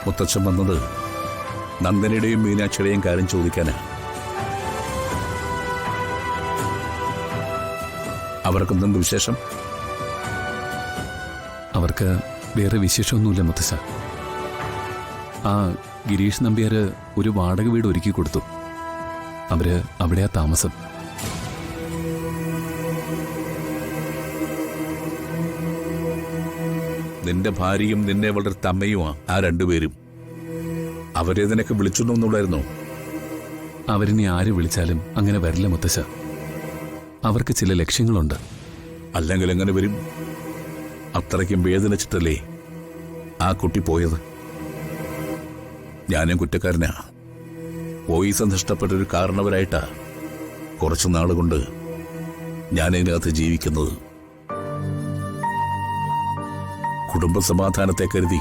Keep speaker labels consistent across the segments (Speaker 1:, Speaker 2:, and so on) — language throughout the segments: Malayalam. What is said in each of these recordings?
Speaker 1: മുത്തച്ഛൻ വന്നത് നന്ദനയുടെയും മീനാക്ഷിയുടെയും കാര്യം ചോദിക്കാനാ. അവർക്കെന്തുണ്ട് വിശേഷം?
Speaker 2: അവർക്ക് വേറെ വിശേഷമൊന്നുമില്ല മുത്തശ്ശ. ആ ഗിരീഷ് നമ്പ്യാർ ഒരു വാടക വീട് ഒരുക്കി കൊടുത്തു. അവര് അവിടെയാ താമസം.
Speaker 1: നിന്റെ ഭാര്യയും നിന്നെ വളർത്ത അമ്മയുമാ ആ രണ്ടുപേരും. അവരെ നിനക്ക് വിളിച്ചൊന്നുണ്ടായിരുന്നോ?
Speaker 2: അവരിനി ആര് വിളിച്ചാലും അങ്ങനെ വരില്ല മുത്തശ്ശ. അവർക്ക് ചില ലക്ഷ്യങ്ങളുണ്ട്.
Speaker 1: അല്ലെങ്കിൽ എങ്ങനെ വരും? അത്രയ്ക്കും വേദനിച്ചിട്ടല്ലേ ആ കുട്ടി പോയത്? ഞാനും കുറ്റക്കാരനാ. വോയിസ് നഷ്ടപ്പെട്ടൊരു കാരണവരായിട്ടാ കുറച്ചു നാളുകൊണ്ട് ഞാനതിനകത്ത് ജീവിക്കുന്നത്. കുടുംബ സമാധാനത്തെ കരുതി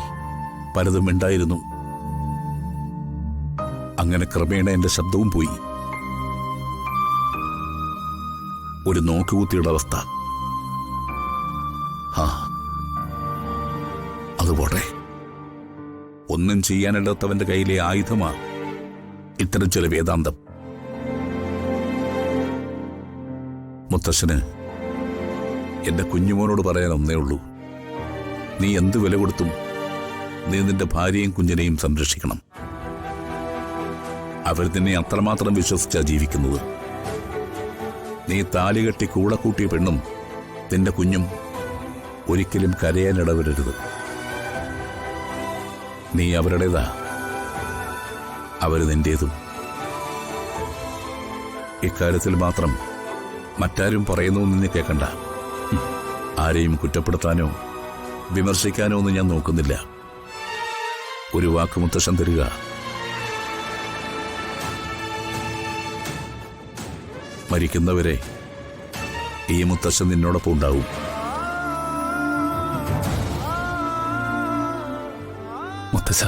Speaker 1: പലതും ഉണ്ടായിരുന്നു. അങ്ങനെ ക്രമേണ എന്റെ ശബ്ദവും പോയി. ഒരു നോക്കുകുത്തിയുടെ അവസ്ഥ. അതുപോട്ടെ. ഒന്നും ചെയ്യാനില്ലാത്തവന്റെ കയ്യിലെ ആയുധമാ ഇത്തരം ചില വേദാന്തം. മുത്തശ്ശന് എന്റെ കുഞ്ഞുമോനോട് പറയാൻ ഒന്നേ ഉള്ളൂ. നീ എന്ത് വില കൊടുത്തും നീ നിന്റെ ഭാര്യയും കുഞ്ഞിനെയും സംരക്ഷിക്കണം. അവർ നിന്നെ അത്രമാത്രം വിശ്വസിച്ചാ ജീവിക്കുന്നത്. നീ താലികെട്ടി കൂടെ കൂട്ടിയ പെണ്ണും നിന്റെ കുഞ്ഞും ഒരിക്കലും കരയാനിടവരരുത്. നീ അവരുടേതാ, അവര് നിന്റേതും. ഇക്കാര്യത്തിൽ മാത്രം മറ്റാരും പറയുന്നു നിന്നെ കേൾക്കണ്ട. ആരെയും കുറ്റപ്പെടുത്താനോ വിമർശിക്കാനോ ഒന്നും ഞാൻ നോക്കുന്നില്ല. ഒരു വാക്ക് മുത്തശ്ശൻ തരിക. മരിക്കുന്നവരെ ഈ മുത്തശ്ശൻ നിന്നോടൊപ്പം ഉണ്ടാവും.
Speaker 2: മുത്തശ്ശ